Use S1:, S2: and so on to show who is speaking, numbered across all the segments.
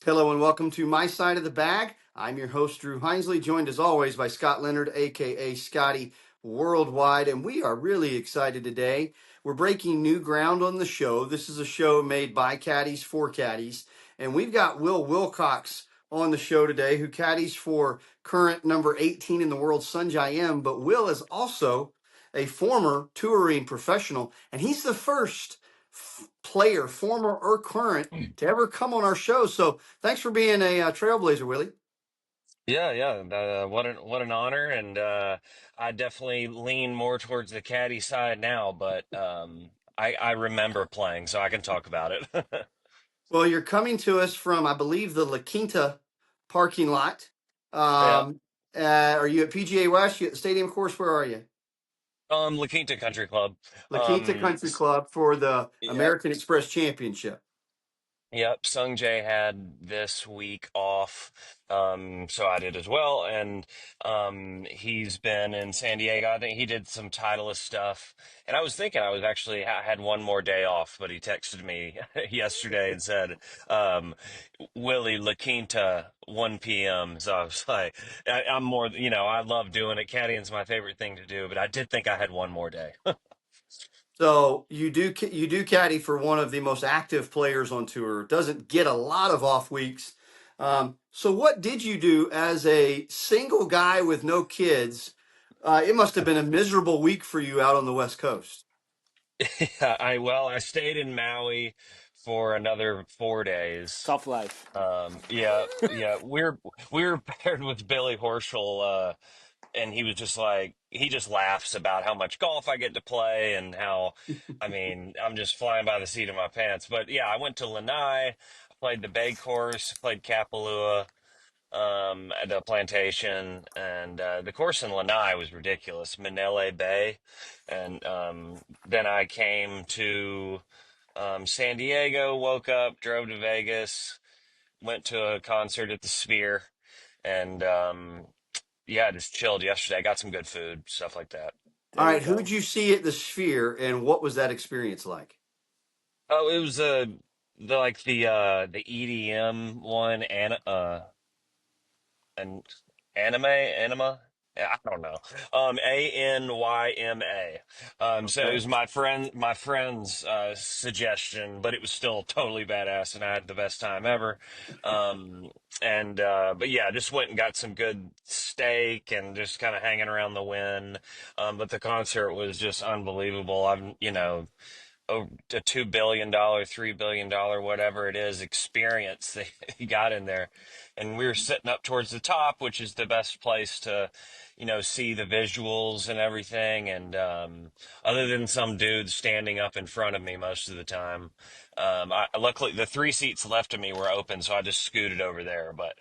S1: Hello and welcome to My Side of the Bag. I'm your host, Drew Hinesley, joined as always by Scott Leonard, aka Scotty Worldwide, and we are really excited today. We're breaking new ground on the show. This is a show made by caddies for caddies, and we've got Will Wilcox on the show today, who caddies for current number 18 in the world, Sungjae Im. But Will is also a former touring professional, and he's the first player, former or current, to ever come on our show. So thanks for being a trailblazer, Willie.
S2: Yeah. What an honor, and I definitely lean more towards the caddy side now, but I remember playing, so I can talk about it.
S1: Well, you're coming to us from, I believe, the La Quinta parking lot.
S2: Yeah.
S1: Are you at PGA West? You at the stadium course? Where are you?
S2: La Quinta Country Club.
S1: La Quinta Country
S2: S-
S1: Club for the
S2: Yep.
S1: American Express Championship.
S2: Yep, Sungjae had this week off, so I did as well. And he's been in San Diego. I think he did some Titleist stuff. And I was thinking I had one more day off, but he texted me yesterday and said, Willie La Quinta, 1 p.m. So I was like, I'm more, I love doing it. Caddying's my favorite thing to do, but I did think I had one more day.
S1: So you do caddy for one of the most active players on tour. Doesn't get a lot of off weeks. So what did you do as a single guy with no kids? It must have been a miserable week for you out on the West Coast.
S2: Yeah, I stayed in Maui for another 4 days.
S3: Tough life.
S2: Yeah. We were paired with Billy Horschel, and he was just like he just laughs about how much golf I get to play and how, I mean, I'm just flying by the seat of my pants. But yeah, I went to Lanai, played the Bay Course, played Kapalua, at the plantation, and the course in Lanai was ridiculous, Manele Bay, and then I came to San Diego, woke up, drove to Vegas, went to a concert at the Sphere, and yeah, just chilled yesterday. Got some good food, stuff like that.
S1: All
S3: There you
S1: right,
S3: go.
S1: who'd you see at the Sphere, and what was that experience like?
S2: Oh, it was the EDM one, and anima. Yeah, I don't know. Anyma. So it
S1: Okay.
S2: was my friend's suggestion, but it was still totally badass, and I had the best time ever. Um, and but yeah, just went and got some good steak and just kind of hanging around the Wynn. But the concert was just unbelievable. A $2 billion, $3 billion, whatever it is, experience that he got in there. And we were sitting up towards the top, which is the best place to, see the visuals and everything. And other than some dude standing up in front of me most of the time, luckily the three seats left of me were open, so I just scooted over there. But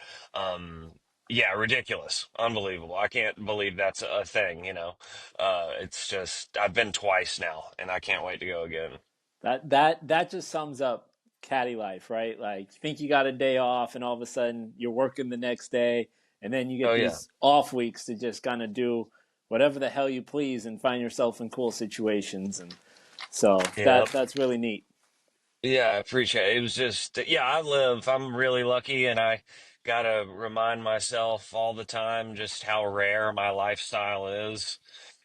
S2: yeah, ridiculous, unbelievable. I can't believe that's a thing. It's just I've been twice now, and I can't wait to go again.
S3: That just sums up caddy life, right? Like you think you got a day off and all of a sudden you're working the next day and then you
S2: Oh
S3: get
S2: yeah,
S3: these off weeks to just kind of do whatever the hell you please and find yourself in cool situations, and so
S2: yeah,
S3: that's really neat.
S2: yeah. I appreciate it. It was just yeah. I'm really lucky, and I gotta remind myself all the time just how rare my lifestyle is.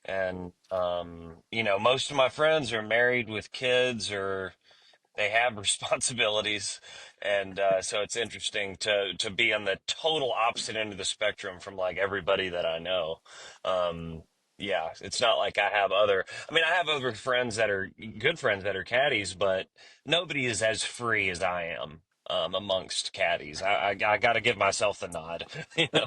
S2: And most of my friends are married with kids or they have responsibilities, and so it's interesting to be on the total opposite end of the spectrum from like everybody that I know. Yeah, it's not like I have other friends that are good friends that are caddies, but nobody is as free as I am. Amongst caddies, I got to give myself the nod, you know.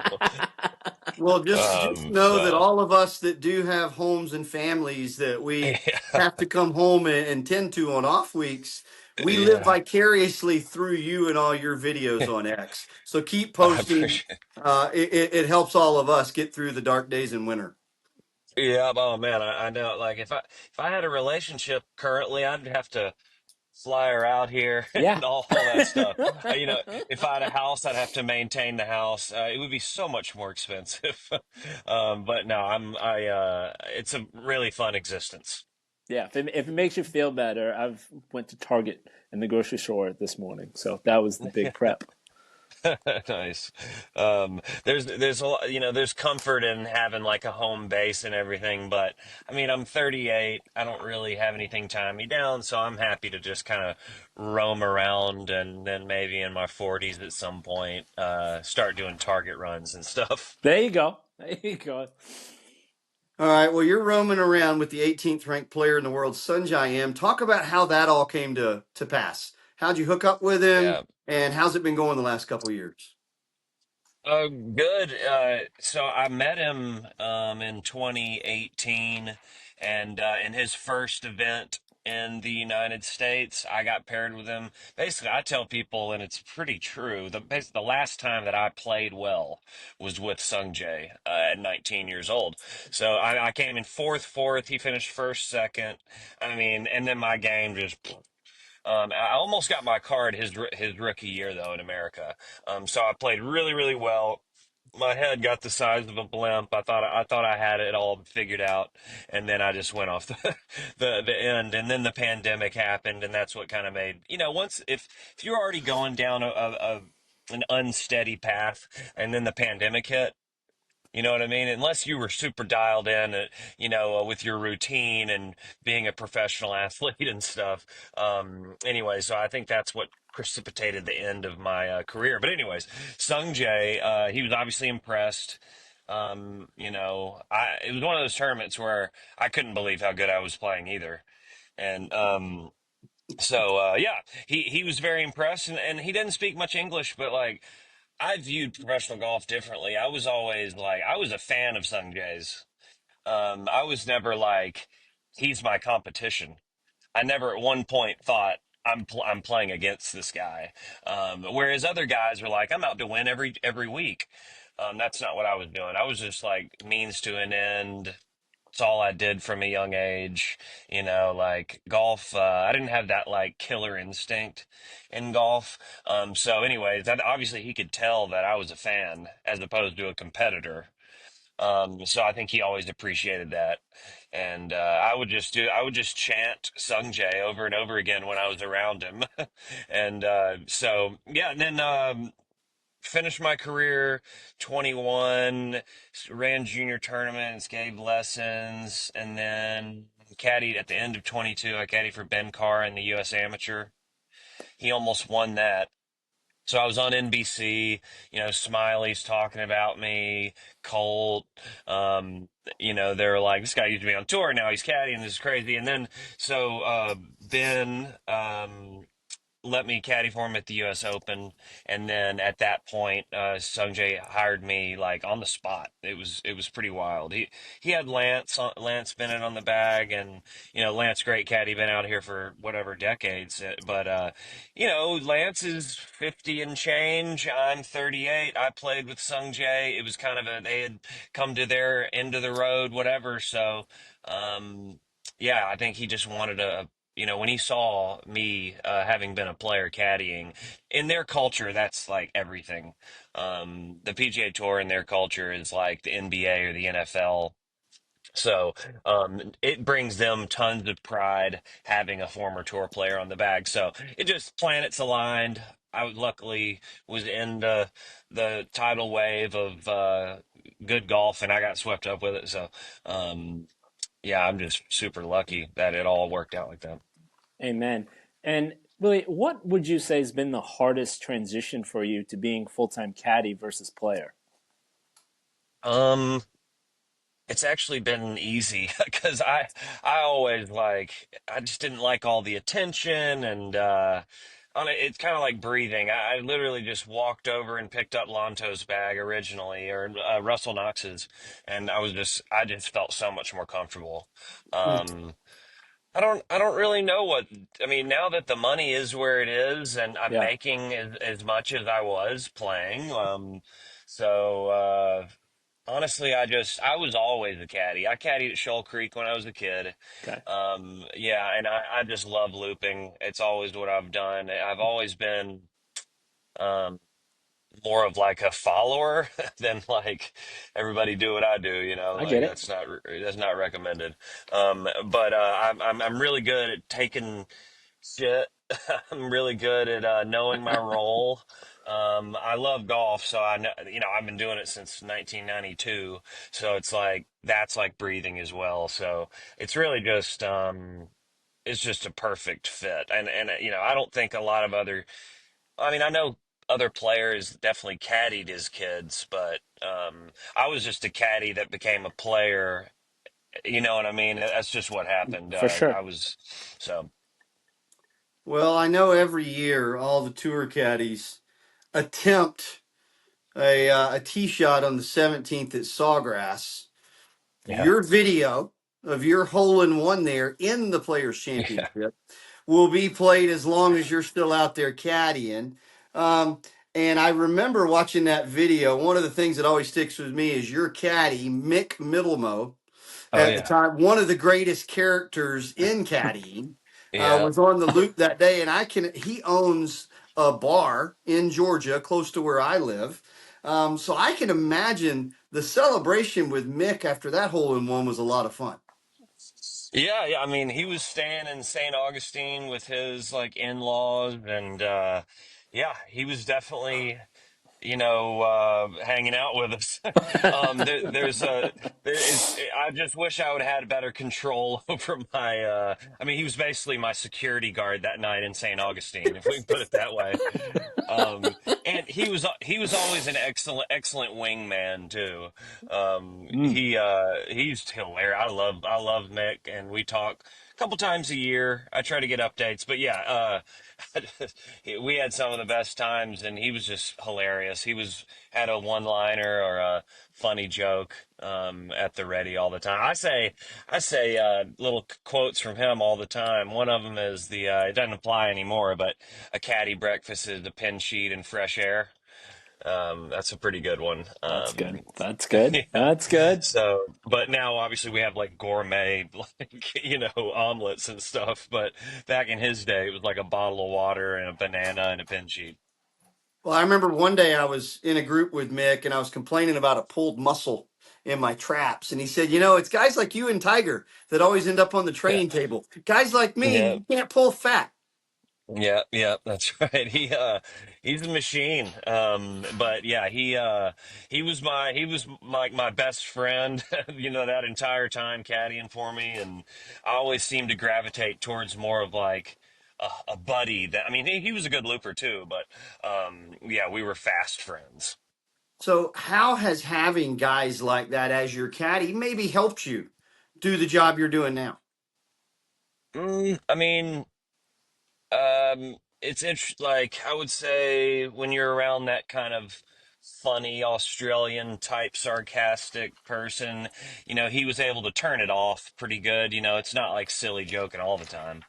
S1: Well, just know that
S2: So
S1: all of us that do have homes and families that we
S2: yeah,
S1: have to come home and tend to on off weeks, we live
S2: yeah,
S1: vicariously through you and all your videos on X. So keep
S2: I
S1: posting.
S2: appreciate.
S1: It helps all of us get through the dark days in winter.
S2: Yeah, oh man, I know. Like if I had a relationship currently, I'd have to fly her out here
S3: Yeah.
S2: and all that stuff. If I had a house, I'd have to maintain the house. It would be so much more expensive. But no, it's a really fun existence.
S3: Yeah, if it makes you feel better, I've went to Target in the grocery store this morning, so that was the big prep.
S2: Nice. There's a lot, there's comfort in having like a home base and everything, but I mean, I'm 38. I don't really have anything tying me down, so I'm happy to just kind of roam around, and then maybe in my 40s at some point, start doing target runs and stuff.
S3: There you go. There you go.
S1: All right. Well, you're roaming around with the 18th ranked player in the world, Sungjae Im. Talk about how that all came to pass. How'd you hook up with him,
S2: Yeah.
S1: and how's it been going the last couple of years?
S2: Good. So I met him in 2018, and in his first event in the United States, I got paired with him. Basically, I tell people, and it's pretty true, the last time that I played well was with Sungjae at 19 years old. So I came in fourth. He finished first, second. I mean, and then my game just. I almost got my card his rookie year though in America. So I played really really well. My head got the size of a blimp. I thought I had it all figured out, and then I just went off the end. And then the pandemic happened, and that's what kind of made once if you're already going down an unsteady path, and then the pandemic hit. You know what I mean? Unless you were super dialed in, with your routine and being a professional athlete and stuff. Anyway, so I think that's what precipitated the end of my career. But anyways, Sung Jae, he was obviously impressed. It was one of those tournaments where I couldn't believe how good I was playing either. And yeah, he was very impressed, and he didn't speak much English, but like I viewed professional golf differently. I was always like, I was a fan of Sung Jae's. I was never like, he's my competition. I never at one point thought I'm playing against this guy. Whereas other guys were like, I'm out to win every week. That's not what I was doing. I was just like means to an end. It's all I did from a young age. Like golf, I didn't have that like killer instinct in golf. So anyways, that obviously he could tell that I was a fan as opposed to a competitor. So I think he always appreciated that. And I would just chant Sung Jae over and over again when I was around him. And so yeah, and then finished my career 21, ran junior tournaments, gave lessons, and then caddied at the end of 22. I caddied for Ben Carr in the U.S. Amateur. He almost won that. So I was on NBC, Smiley's talking about me, Colt, they were like, this guy used to be on tour, now he's caddying, this is crazy. And then, so, Ben, let me caddy for him at the U.S. Open, and then at that point, Sungjae hired me like on the spot. It was pretty wild. He had Lance Bennett on the bag, and Lance great caddy, been out here for whatever decades. But Lance is 50 and change. I'm 38. I played with Sungjae. It was kind of they had come to their end of the road, whatever. So. Yeah, I think he just wanted when he saw me having been a player caddying in their culture, that's like everything. The PGA Tour in their culture is like the NBA or the NFL. So it brings them tons of pride having a former tour player on the bag. So it just planets aligned. Luckily was in the tidal wave of good golf, and I got swept up with it. So yeah, I'm just super lucky that it all worked out like that.
S3: Amen. And Willie, what would you say has been the hardest transition for you to being full-time caddy versus player?
S2: Um, it's actually been easy because I always I just didn't like all the attention and it's kind of like breathing. I literally just walked over and picked up Lonto's bag originally or Russell Knox's, and I just felt so much more comfortable. Um, I don't really know what I mean now that the money is where it is and I'm
S3: Yeah.
S2: making as much as I was playing. So honestly, I was always a caddy. I caddied at Shoal Creek when I was a kid.
S3: Okay.
S2: Yeah, and I just love looping. It's always what I've done. I've always been um more of like a follower than like everybody do what I do,
S3: I
S2: like
S3: get it.
S2: that's not recommended. But I'm really good at taking shit. I'm really good at knowing my role. I love golf, so I know, I've been doing it since 1992. So it's like that's like breathing as well. So it's really just it's just a perfect fit. And I don't think a lot of other. I mean, I know other players definitely caddied his kids, but I was just a caddy that became a player. You know what I mean? That's just what happened.
S3: For sure.
S2: I was so
S1: Well, I know every year all the tour caddies attempt a tee shot on the 17th at Sawgrass.
S2: yeah.
S1: Your video of your hole in one there in the Players Championship will be played as long as you're still out there caddying. Um, and I remember watching that video. One of the things that always sticks with me is your caddy, Mick Middlemo,
S2: Oh
S1: at the
S2: yeah.
S1: time, one of the greatest characters in caddying,
S2: Yeah.
S1: was on the loop that day. And he owns a bar in Georgia, close to where I live. So I can imagine the celebration with Mick after that hole in one was a lot of fun.
S2: Yeah, yeah. I mean, he was staying in St. Augustine with his like in-laws, and yeah, he was definitely hanging out with us. There's there is. I just wish I would have had better control over my. I mean, he was basically my security guard that night in St. Augustine, if we can put it that way. And he was always an excellent wingman too.
S3: Mm,
S2: He's hilarious. I love Mick, and we talk a couple times a year. I try to get updates, but yeah, we had some of the best times, and he was just hilarious. He had a one liner or a funny joke at the ready all the time. I say little quotes from him all the time. One of them is it doesn't apply anymore, but a caddy breakfast is a pin sheet and fresh air. That's a pretty good one.
S3: that's good. That's good.
S2: Yeah.
S3: That's good.
S2: So, but now obviously we have like gourmet, like, omelets and stuff. But back in his day, it was like a bottle of water and a banana and a pin sheet.
S1: Well, I remember one day I was in a group with Mick and I was complaining about a pulled muscle in my traps. And he said, it's guys like you and Tiger that always end up on the
S2: Yeah.
S1: training table. Guys like me,
S2: Yeah.
S1: you can't pull fat.
S2: Yeah, yeah, that's right. He's a machine. But yeah, he was my best friend, that entire time caddying for me, and I always seemed to gravitate towards more of like a buddy that I mean he was a good looper too, but yeah, we were fast friends.
S1: So, how has having guys like that as your caddy maybe helped you do the job you're doing now?
S2: I mean, it's like I would say when you're around that kind of funny Australian type sarcastic person, he was able to turn it off pretty good. It's not like silly joking all the time.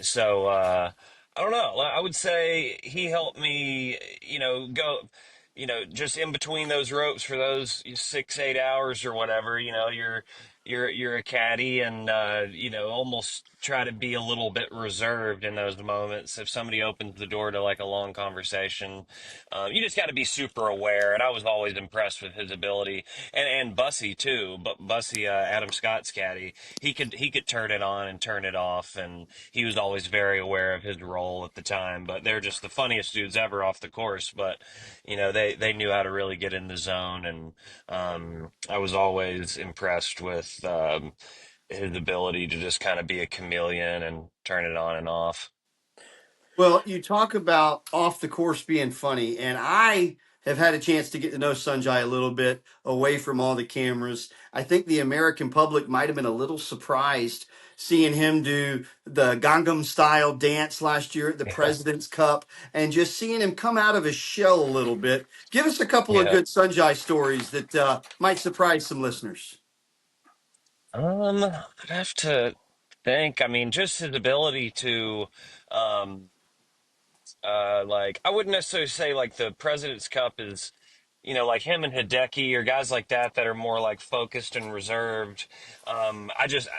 S2: So I don't know. I would say he helped me, go. Just in between those ropes for those 6, 8 hours or whatever, you're a caddy, and almost try to be a little bit reserved in those moments. If somebody opens the door to like a long conversation, you just got to be super aware. And I was always impressed with his ability, and Bussy too. But Bussy, Adam Scott's caddy, he could turn it on and turn it off, and he was always very aware of his role at the time. But they're just the funniest dudes ever off the course. But they knew how to really get in the zone, and I was always impressed with his ability to just kind of be a chameleon and turn it on and off.
S1: Well, you talk about off the course being funny, and I have had a chance to get to know Sunjay a little bit away from all the cameras. I think the American public might have been a little surprised seeing him do the Gangnam style dance last year at the
S2: Yeah.
S1: President's Cup and just seeing him come out of his shell a little bit. Give us a couple of
S2: Yeah.
S1: good Sunjay stories that might surprise some listeners.
S2: I'd have to think. I mean, just his ability to, um, like, I wouldn't necessarily say like the President's Cup is, like him and Hideki or guys like that are more like focused and reserved. I just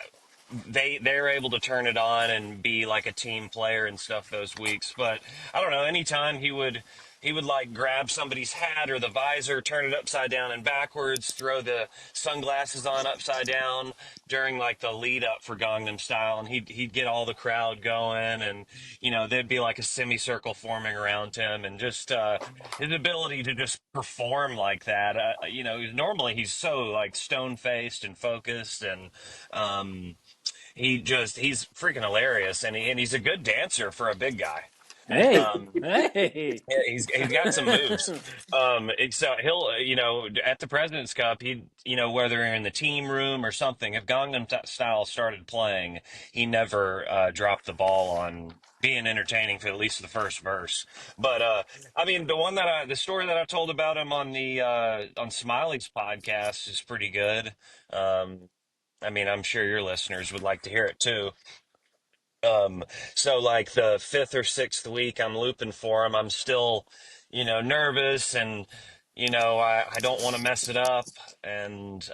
S2: they're able to turn it on and be like a team player and stuff those weeks. But I don't know. Anytime he would like grab somebody's hat or the visor, turn it upside down and backwards, throw the sunglasses on upside down during like the lead up for Gangnam Style, and he'd get all the crowd going, and there'd be like a semicircle forming around him, and just his ability to just perform like that. Normally he's so like stone faced and focused, and um, he's freaking hilarious, and he's a good dancer for a big guy.
S3: Hey,
S2: Um,
S3: hey.
S2: yeah, he's got some moves. So he'll, at the President's Cup, whether in the team room or something, if Style started playing, he never dropped the ball on being entertaining for at least the first verse. But I mean, the story that I told about him on the on Smiley's podcast is pretty good. Um, I mean, I'm sure your listeners would like to hear it too. Um, so like the fifth or sixth week I'm looping for him, I'm still, nervous, and, I don't want to mess it up. And,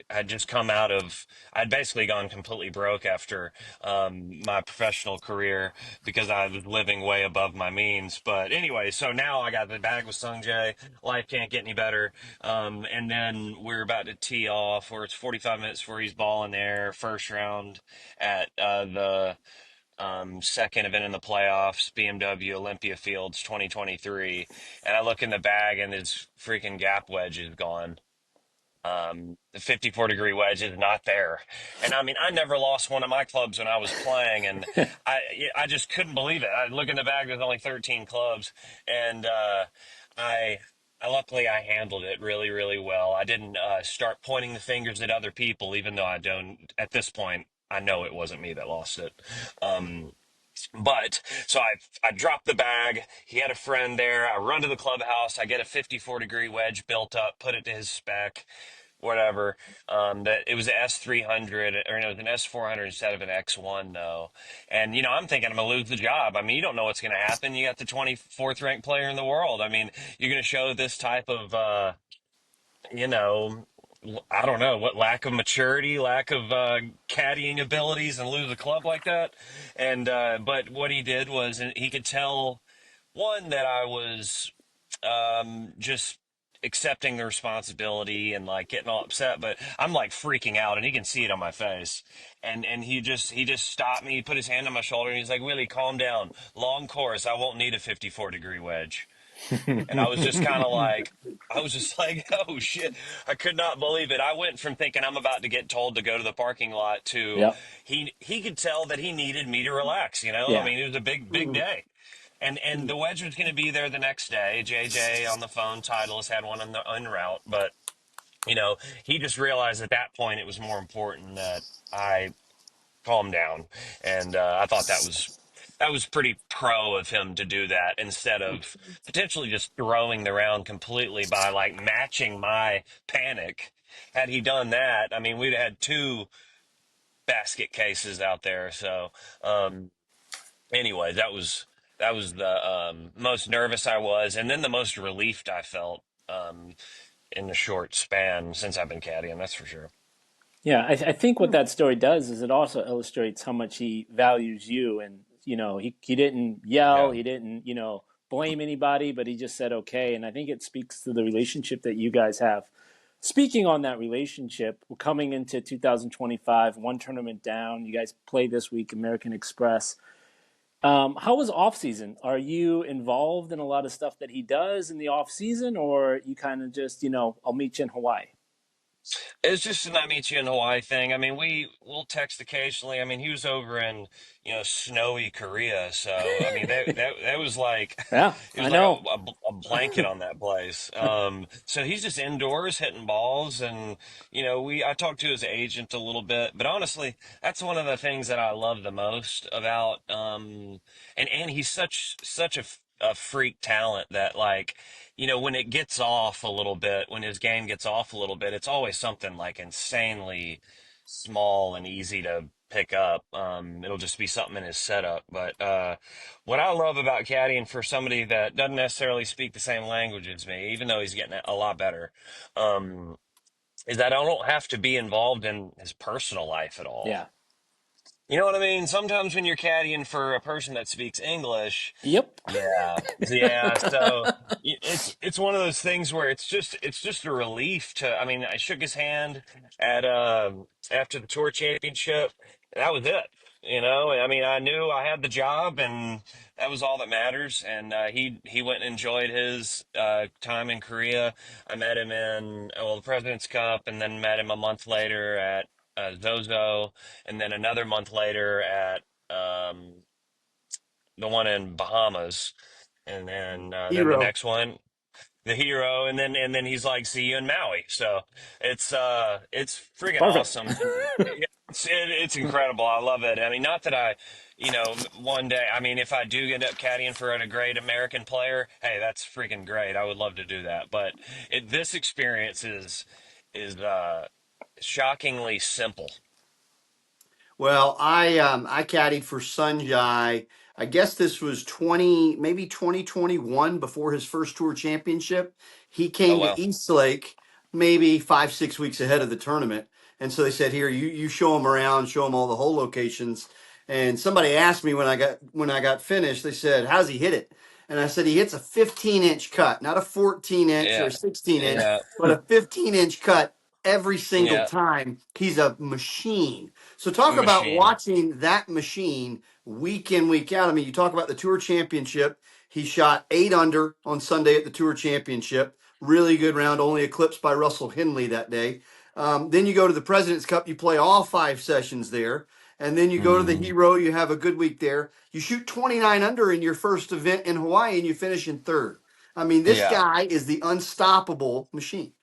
S2: I'd just come out of, I'd basically gone completely broke after, my professional career because I was living way above my means. But anyway, so now I got the bag with Sungjae. Life can't get any better. And then we're about to tee off, where it's 45 minutes before he's balling there, first round at the second event in the playoffs, BMW Olympia Fields 2023. And I look in the bag and his freaking gap wedge is gone. The 54-degree wedge is not there. And I mean, I never lost one of my clubs when I was playing, and I I just couldn't believe it. I look in the bag, there's only 13 clubs, and I. Luckily, I handled it really, really well. I didn't start pointing the fingers at other people, even though I don't. At this point, I know it wasn't me that lost it. Um, but so I dropped the bag. He had a friend there. I run to the clubhouse. I get a 54-degree wedge built up, put it to his spec, whatever. That it was an S300, or no, it was an S400 instead of an X1 though. And I'm thinking I'm gonna lose the job. I mean, you don't know what's gonna happen. You got the 24th ranked player in the world. I mean, you're gonna show this type of you know, I don't know what, lack of maturity, lack of caddying abilities, and lose a club like that. And but what he did was, he could tell, one, that I was just accepting the responsibility and like getting all upset, but I'm like freaking out, and he can see it on my face. And he just stopped me. He put his hand on my shoulder, and he's like, "Willie, calm down. Long course. I won't need a 54-degree wedge." And I was just like, oh shit. I could not believe it. I went from thinking I'm about to get told to go to the parking lot to
S3: Yep.
S2: he could tell that he needed me to relax, I
S3: Yeah.
S2: mean, it was a big, big day. And the wedge was going to be there the next day. JJ on the phone, Titleist, had one on the en route, but he just realized at that point it was more important that I calm down. And I thought that was pretty pro of him to do that, instead of potentially just throwing the round completely by like matching my panic. Had he done that, I mean, we'd have had two basket cases out there. So um, anyway, that was the most nervous I was, and then the most relieved I felt in the short span since I've been caddying. That's for sure.
S3: Yeah, I think what that story does is it also illustrates how much he values you. And, he didn't yell,
S2: Yeah.
S3: he didn't, blame anybody, but he just said, okay. And I think it speaks to the relationship that you guys have. Speaking on that relationship, we're coming into 2025, one tournament down. You guys play this week, American Express. How was off season? Are you involved in a lot of stuff that he does in the off season, or you kind of just, I'll meet you in Hawaii?
S2: It's just an I meet you in Hawaii thing. I mean, we'll text occasionally. I mean, he was over in snowy Korea, so I mean that was like
S3: Yeah,
S2: it
S3: I
S2: was like
S3: know.
S2: a blanket on that place. So he's just indoors hitting balls, and I talked to his agent a little bit, but honestly, that's one of the things that I love the most about and he's such a freak talent that, like, when it gets off a little bit, when his game gets off a little bit, it's always something like insanely small and easy to pick up. It'll just be something in his setup. But what I love about caddying for somebody that doesn't necessarily speak the same language as me, even though he's getting a lot better, um, is that I don't have to be involved in his personal life at all.
S3: Yeah.
S2: You know what I mean? Sometimes when you're caddying for a person that speaks English,
S3: Yep.
S2: yeah, yeah. So it's one of those things where it's just a relief to. I mean, I shook his hand at after the tour championship. That was it. You know, I mean, I knew I had the job, and that was all that matters. And he went and enjoyed his time in Korea. I met him in the President's Cup, and then met him a month later at Zozo, and then another month later at the one in Bahamas, and then the
S1: Hero.
S2: next one, the Hero, and then he's like, "See you in Maui." So it's friggin'
S3: Perfect.
S2: awesome. And it's incredible. I love it. I mean, not that I, one day. I mean, if I do end up caddying for a great American player, hey, that's freaking great. I would love to do that. But this experience is shockingly simple.
S1: Well, I caddied for Sungjae. I guess this was 2021 before his first tour championship. He
S2: Oh
S1: came to
S2: well,
S1: East Lake maybe 5 6 weeks ahead of the tournament, and so they said, "Here, you show him around, show him all the hole locations." And somebody asked me when I got finished, they said, "How's he hit it?" And I said, "He hits a 15-inch cut, not a 14-inch or
S2: yeah,
S1: a 16-inch,
S2: yeah,
S1: but a 15-inch cut every single
S2: yeah.
S1: time. He's a machine." So talk about
S2: Machine.
S1: watching that machine week in, week out. I mean, you talk about the Tour Championship. He shot 8 under on Sunday at the Tour Championship. Really good round, only eclipsed by Russell Henley that day. Then you go to the President's Cup. You play all 5 sessions there. And then you go to the
S2: Hmm.
S1: Hero. You have a good week there. You shoot 29 under in your first event in Hawaii and you finish in third. I mean, this
S2: Yeah,
S1: guy is the unstoppable machine.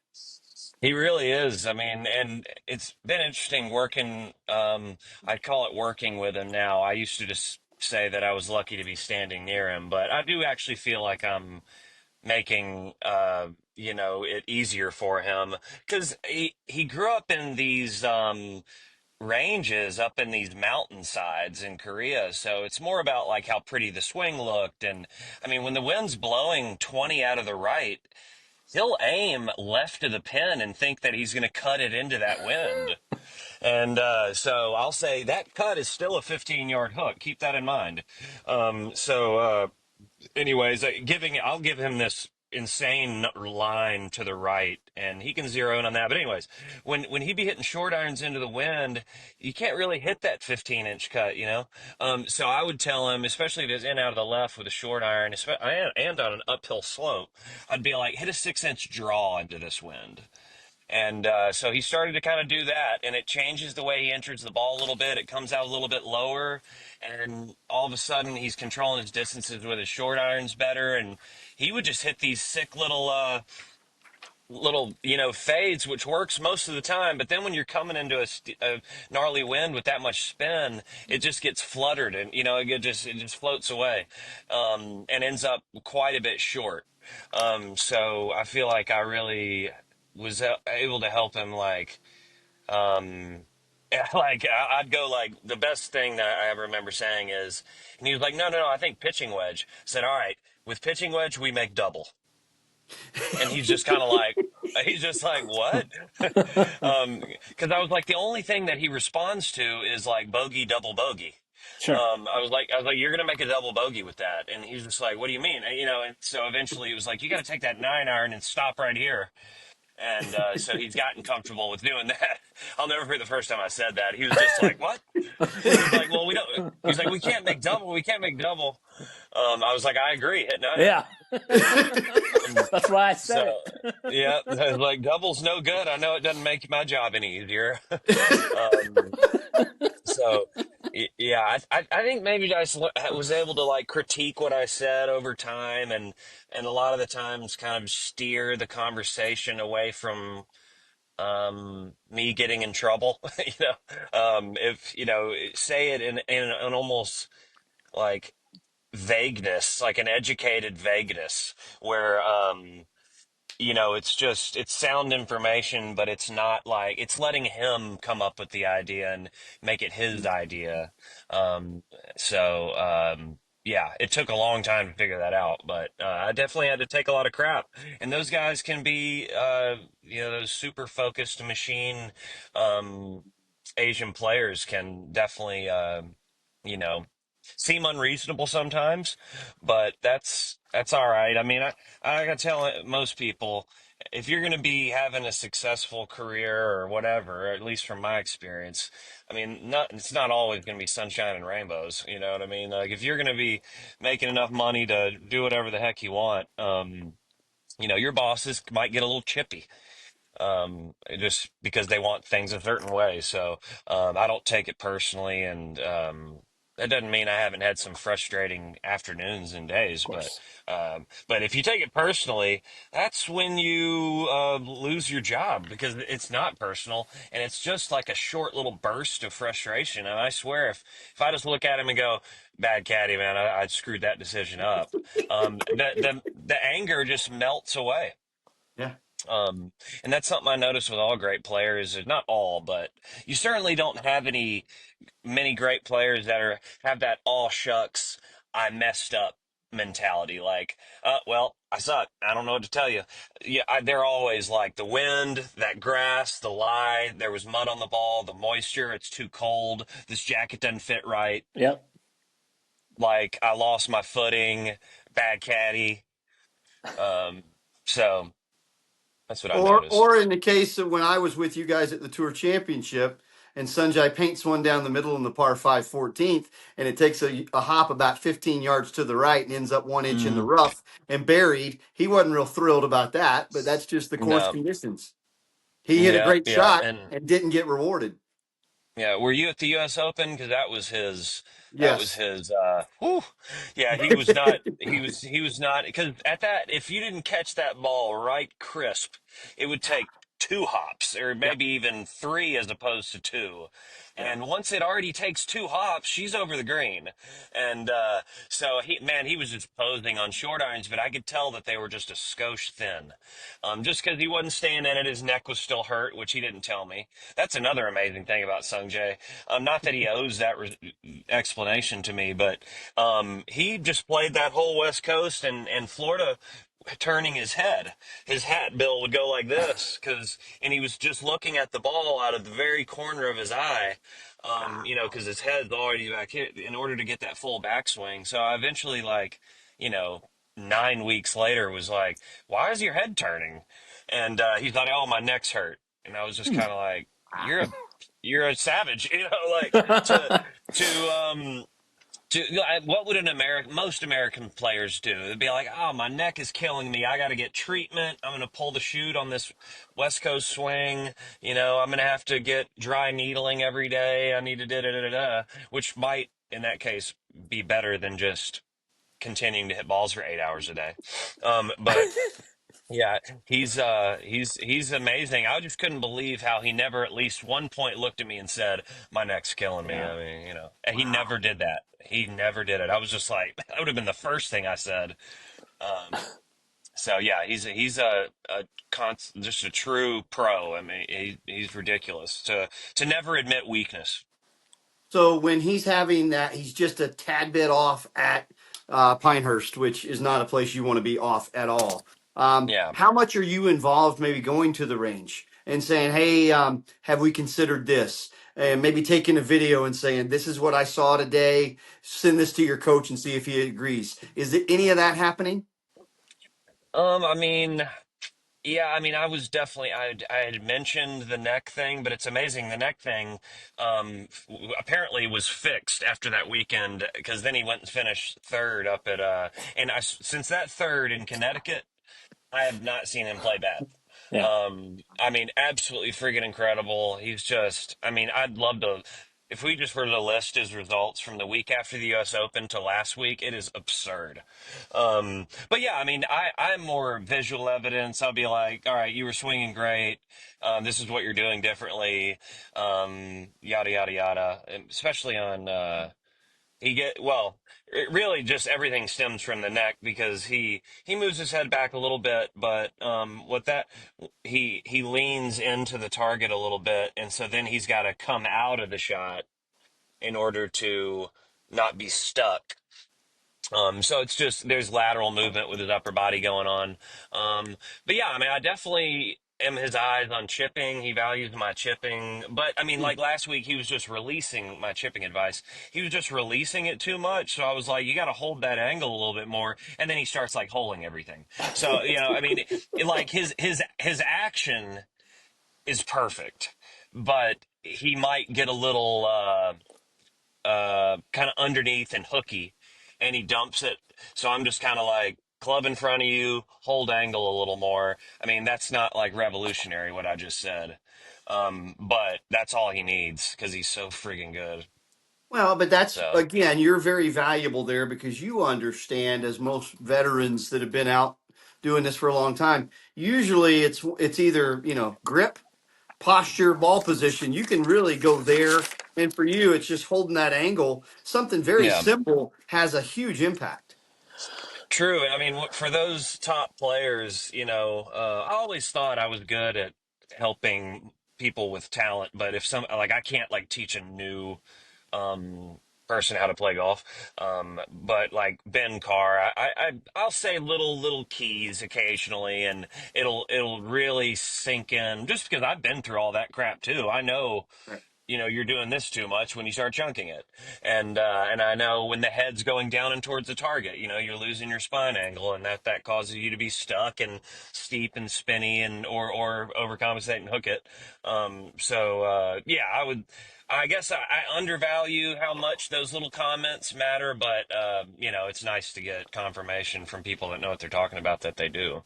S2: he really is. I mean, and it's been interesting working. I call it working with him now. I used to just say that I was lucky to be standing near him, but I do actually feel like I'm making it easier for him because he grew up in these ranges up in these mountainsides in Korea. So it's more about like how pretty the swing looked. And I mean, when the wind's blowing 20 out of the right, he'll aim left of the pin and think that he's going to cut it into that wind. And so I'll say that cut is still a 15-yard hook. Keep that in mind. Anyways, I'll give him this insane line to the right, and he can zero in on that. But anyways, when he be hitting short irons into the wind, you can't really hit that 15-inch cut, you know. So I would tell him, especially if it's in out of the left with a short iron, and on an uphill slope, I'd be like, hit a 6-inch draw into this wind. And so he started to kind of do that, and it changes the way he enters the ball a little bit. It comes out a little bit lower, and all of a sudden he's controlling his distances with his short irons better. And he would just hit these sick little fades, which works most of the time. But then when you're coming into a gnarly wind with that much spin, it just gets fluttered, and it just floats away, and ends up quite a bit short. So I feel like I really was able to help him, like um like I'd go like the best thing that I ever remember saying is, and he was like, no, I think pitching wedge. I said, all right, with pitching wedge we make double. And he's just like, what? Because I was like, the only thing that he responds to is like bogey, double bogey.
S3: Sure.
S2: I was like, you're gonna make a double bogey with that, and he's just like, what do you mean? And so eventually it was like, you got to take that 9 iron and stop right here. And so he's gotten comfortable with doing that. I'll never forget the first time I said that. He was just like, what? He's like, well, we don't. He's like, we can't make double. We can't make double. I was like, I agree. Hit 9 iron.
S3: Yeah.
S2: Um,
S3: That's why I
S2: so,
S3: said it.
S2: yeah, like double's no good. I know it doesn't make my job any easier. um, so, yeah, I think maybe was able to like critique what I said over time, and a lot of the times kind of steer the conversation away from me getting in trouble. If say it in an almost like vagueness, like an educated vagueness, where it's sound information, but it's not like it's letting him come up with the idea and make it his idea. Um, yeah, it took a long time to figure that out, but I definitely had to take a lot of crap. And those guys can be, those super focused machine, um, Asian players can definitely, you know, seem unreasonable sometimes, but that's all right. I mean, I gotta tell most people, if you're gonna be having a successful career or whatever, or at least from my experience, I mean, it's not always gonna be sunshine and rainbows. You know what I mean? Like if you're gonna be making enough money to do whatever the heck you want, your bosses might get a little chippy, just because they want things a certain way. So I don't take it personally, and that doesn't mean I haven't had some frustrating afternoons and
S3: Of
S2: days.
S3: course.
S2: But if you take it personally, that's when you lose your job, because it's not personal and it's just like a short little burst of frustration. And I swear, if I just look at him and go, "Bad caddy, man, I screwed that decision up," the anger just melts away.
S1: Yeah.
S2: Um, and that's something I notice with all great players. Not all, but you certainly don't have many great players that have that "all shucks, I messed up" mentality. Like, well, I suck. I don't know what to tell you. Yeah, they're always like the wind, that grass, the lie. There was mud on the ball, the moisture. It's too cold. This jacket doesn't fit right.
S3: Yep.
S2: Like I lost my footing. Bad caddy. Um, so that's what I noticed.
S1: Or in the case of when I was with you guys at the Tour Championship, and Sungjae paints one down the middle in the par 5 14th, and it takes a hop about 15 yards to the right and ends up 1 inch in the
S2: Mm,
S1: rough and buried. He wasn't real thrilled about that, but that's just the course
S2: no.
S1: conditions. He hit a
S2: Yeah,
S1: great
S2: yeah,
S1: shot
S2: and
S1: and didn't get rewarded.
S2: yeah. Were you at the U.S. Open? Because that was his. That was
S1: Yes.
S2: his. Whew. Yeah, he was not. He was not. Because at that, if you didn't catch that ball right crisp, it would take two hops, or
S1: Yeah.
S2: maybe even three, as opposed to two.
S1: Yeah.
S2: And once it already takes two hops, she's over the green. And so he was just posing on short irons, but I could tell that they were just a skosh thin. Just because he wasn't staying in it, his neck was still hurt, which he didn't tell me. That's another amazing thing about Sungjae. Not that he owes that explanation to me, but he just played that whole West Coast and Florida, turning his head. His hat bill would go like this, and he was just looking at the ball out of the very corner of his eye, because his head's already back here in order to get that full backswing. So I eventually, like, you know, 9 weeks later, was like, "Why is your head turning?" And he's like, "Oh, my neck's hurt." And I was just kind of like, "You're a savage," like to to um what would most American players do? They'd be like, "Oh, my neck is killing me. I got to get treatment. I'm going to pull the chute on this West Coast swing. I'm going to have to get dry needling every day. I need to da da da da da," which might, in that case, be better than just continuing to hit balls for 8 hours a day. But yeah, he's amazing. I just couldn't believe how he never at least one point looked at me and said, "My neck's killing me."
S3: Yeah.
S2: I mean, and he
S1: Wow.
S2: never did that. He never did it. I was just like, that would have been the first thing I said. Um, so yeah, he's just a true pro. I mean, he's ridiculous to never admit weakness.
S1: So when he's having that, he's just a tad bit off at Pinehurst, which is not a place you want to be off at all.
S2: Yeah.
S1: How much are you involved, maybe going to the range and saying, "Hey, have we considered this?" And maybe taking a video and saying, "This is what I saw today. Send this to your coach and see if he agrees." Is it any of that happening?
S2: I mean, yeah, I mean, I was definitely, I had mentioned the neck thing, but it's amazing. The neck thing, apparently was fixed after that weekend, because then he went and finished third up at, and since that third in Connecticut, I have not seen him play bad.
S3: Yeah.
S2: I mean, absolutely freaking incredible. I mean, I'd love to, if we just were to list his results from the week after the U.S. Open to last week, it is absurd. But yeah, I mean, I'm more visual evidence. I'll be like, "All right, you were swinging great. This is what you're doing differently. Yada, yada, yada." And especially on, it really just everything stems from the neck, because he moves his head back a little bit, but what that he leans into the target a little bit, and so then he's got to come out of the shot in order to not be stuck. So it's just, there's lateral movement with his upper body going on. But yeah, I mean, I definitely am his eyes on chipping. He values my chipping. But I mean, like last week, he was just releasing my chipping advice. He was just releasing it too much. So I was like, you got to hold that angle a little bit more. And then he starts like holding everything. So, I mean, like his action is perfect, but he might get a little, kind of underneath and hooky, and he dumps it. So I'm just kind of like club in front of you, hold angle a little more. I mean, that's not like revolutionary what I just said, but that's all he needs because he's so friggin' good.
S1: Well, but that's
S2: So
S1: again, you're very valuable there because you understand, as most veterans that have been out doing this for a long time. Usually, it's either grip, posture, ball position. You can really go there, and for you, it's just holding that angle. Something very
S2: yeah,
S1: simple has a huge impact.
S2: true. I mean, for those top players, I always thought I was good at helping people with talent, but if some like I can't like teach a new um person how to play golf, but like Ben Carr, I'll say little keys occasionally, and it'll really sink in just because I've been through all that crap too. I know,
S1: Right.
S2: you're doing this too much when you start chunking it, and I know when the head's going down and towards the target, you're losing your spine angle, and that causes you to be stuck and steep and spinny, and or overcompensate and hook it. So yeah, I guess I undervalue how much those little comments matter, but it's nice to get confirmation from people that know what they're talking about that they do.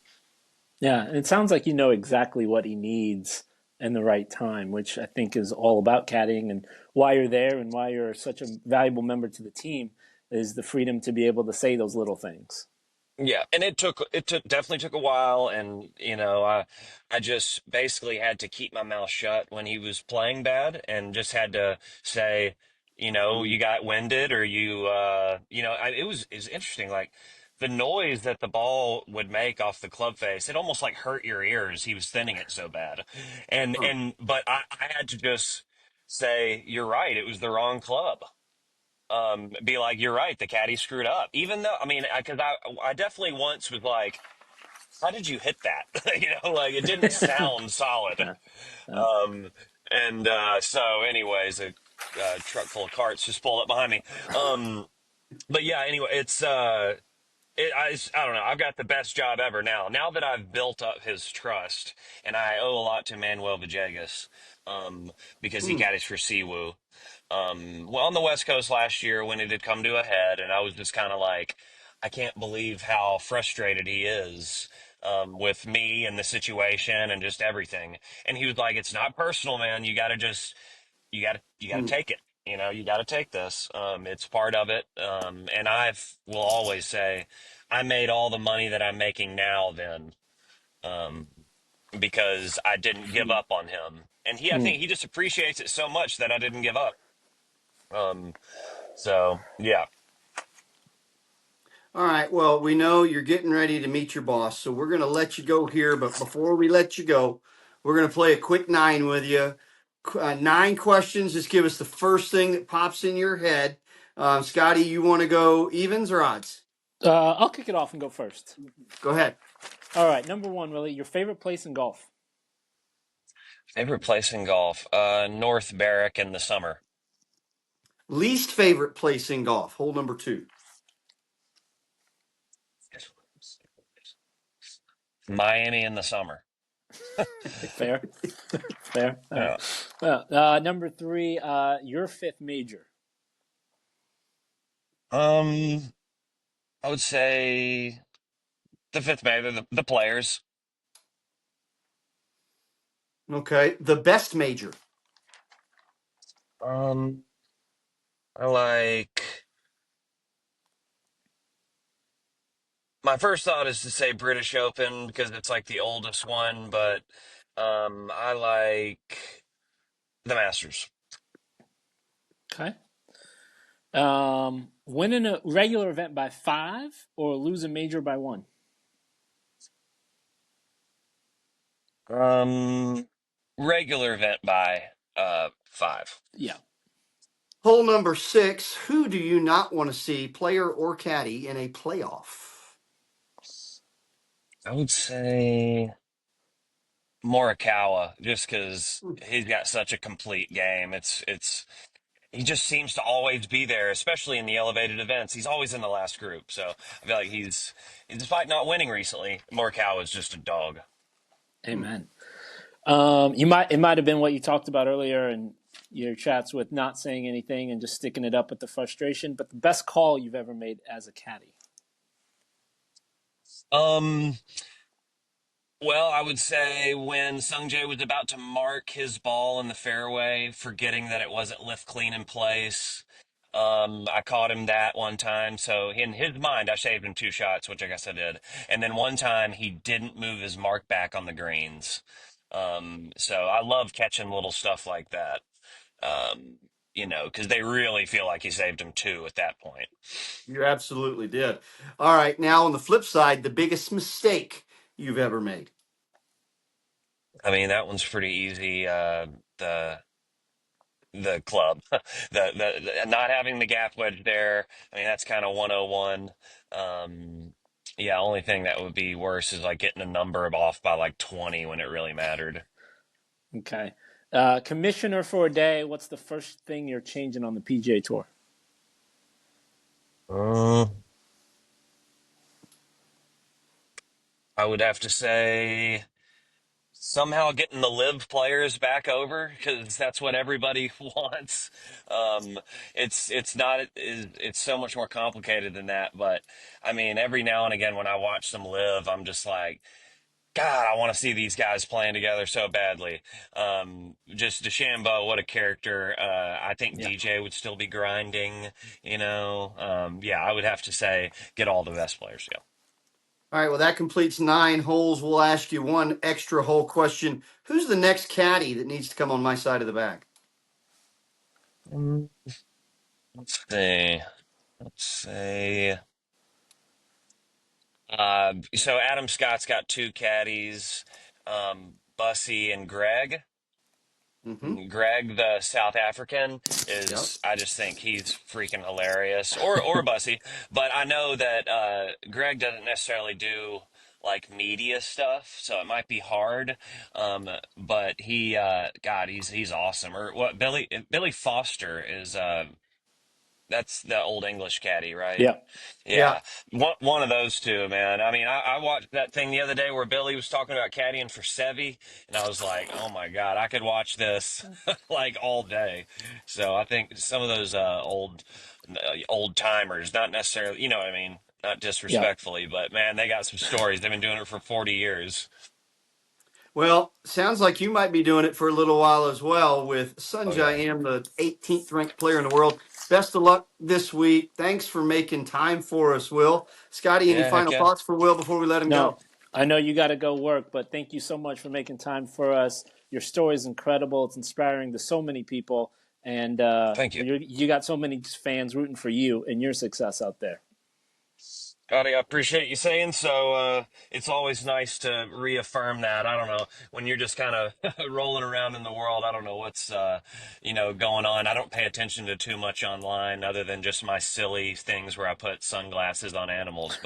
S3: Yeah, and it sounds like you know exactly what he needs and the right time, which I think is all about caddying and why you're there and why you're such a valuable member to the team is the freedom to be able to say those little things.
S2: Yeah, and it definitely took a while, and I just basically had to keep my mouth shut when he was playing bad, and just had to say, you got winded, or it was interesting, like the noise that the ball would make off the club face, it almost like hurt your ears. He was thinning it so bad,
S1: Huh.
S2: but I had to just say, you're right, it was the wrong club. Be like, you're right, the caddy screwed up. Even though, I mean, because I definitely once was like, how did you hit that? Like it didn't sound solid.
S3: Yeah, yeah.
S2: Um, and so, anyways, a truck full of carts just pulled up behind me. But yeah, anyway, I don't know. I've got the best job ever now. Now that I've built up his trust, and I owe a lot to Manuel Villegas, because he
S1: Hmm.
S2: caddies for Siwoo. Well, on the West Coast last year when it had come to a head, and I was just kind of like, I can't believe how frustrated he is, with me and the situation and just everything. And he was like, "It's not personal, man. You got to
S1: Hmm.
S2: take it. You got to take this. It's part of it. And will always say, I made all the money that I'm making now then, um, because I didn't give up on him. And I
S3: Mm.
S2: think he just appreciates it so much that I didn't give up. Um, so yeah.
S1: All right. Well, we know you're getting ready to meet your boss, so we're going to let you go here. But before we let you go, we're going to play a quick nine with you. Nine questions. Just give us the first thing that pops in your head. Scotty, you want to go evens or odds?
S3: I'll kick it off and go first.
S1: Go ahead.
S3: All right, number one, Willie, your favorite place in golf?
S2: Favorite place in golf? North Barrack in the summer.
S1: Least favorite place in golf. Hole number two.
S2: Miami in the summer.
S3: Fair, fair. All
S2: Yeah.
S3: right. Well, number three, your fifth major.
S2: Um, I would say the fifth maybe the players.
S1: Okay. The best major.
S2: Um, I like. My first thought is to say British Open because it's like the oldest one, but I like the Masters.
S3: Okay. Win in a regular event by five or lose a major by one?
S2: Um, Regular event by 5.
S3: Yeah.
S1: Hole number six. Who do you not want to see, player or caddy, in a playoff?
S2: I would say Morikawa, just because he's got such a complete game. It's he just seems to always be there, especially in the elevated events. He's always in the last group, so I feel like despite not winning recently, Morikawa is just a dog.
S3: Amen. It might have been what you talked about earlier in your chats with not saying anything and just sticking it up with the frustration. But the best call you've ever made as a caddy.
S2: Um, well, I would say when Sungjae was about to mark his ball in the fairway, forgetting that it wasn't lift clean in place. I caught him that one time. So in his mind, I saved him 2 shots, which I guess I did. And then one time he didn't move his mark back on the greens. So I love catching little stuff like that. Um, because they really feel like he saved him two at that point.
S1: You absolutely did. All right. Now, on the flip side, the biggest mistake you've ever made.
S2: I mean, that one's pretty easy. The the club, the not having the gap wedge there. I mean, that's kind of 101. Yeah, only thing that would be worse is like getting a number off by like 20 when it really mattered.
S3: Okay. Commissioner for a day. What's the first thing you're changing on the PGA Tour?
S2: Uh, I would have to say somehow getting the live players back over because that's what everybody wants. Um, it's not it's so much more complicated than that. But I mean, every now and again when I watch them live, I'm just like, God, I want to see these guys playing together so badly. Just DeChambeau, what a character. I think
S3: Yeah.
S2: DJ would still be grinding, Yeah, I would have to say get all the best players. Yeah.
S1: All right. Well, that completes 9 holes. We'll ask you one extra hole question. Who's the next caddy that needs to come on my side of the bag?
S2: Mm, Let's see. Let's say. So Adam Scott's got two caddies, Bussy and Greg.
S1: Mm-hmm.
S2: Greg, the South African,
S1: Yep.
S2: I just think he's freaking hilarious. Or Bussy. But I know that Greg doesn't necessarily do like media stuff, so it might be hard. But God, he's awesome. Or what Billy Foster is that's the old English caddy, right?
S3: Yeah.
S1: Yeah.
S2: Yeah, one of those two, man. I mean, I watched that thing the other day where Billy was talking about caddying for Sevi, and I was like, oh my God, I could watch this like all day. So I think some of those old timers, not necessarily, you know what I mean, not
S3: Yeah.
S2: disrespectfully, but man, they got some stories. They've been doing it for 40 years.
S1: Well, sounds like you might be doing it for a little while as well with
S2: Oh yeah,
S1: Sungjae Im, the 18th ranked player in the world. Best of luck this week. Thanks for making time for us, Will. Scotty, any
S2: yeah, heck
S1: final
S2: yeah.
S1: thoughts for Will before we let him
S3: No,
S1: go?
S3: I know you got to go work, but thank you so much for making time for us. Your story is incredible. It's inspiring to so many people, and
S2: Thank you.
S3: you got so many fans rooting for you and your success out there.
S2: Scotty, I appreciate you saying so. It's always nice to reaffirm that. I don't know when you're just kind of rolling around in the world. I don't know what's going on. I don't pay attention to too much online other than just my silly things where I put sunglasses on animals.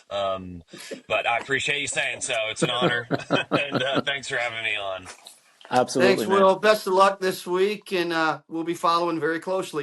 S2: Um, but I appreciate you saying so. It's an honor, and thanks for having me on.
S3: Absolutely,
S1: Thanks,
S3: man.
S1: Will. Best of luck this week, and we'll be following very closely.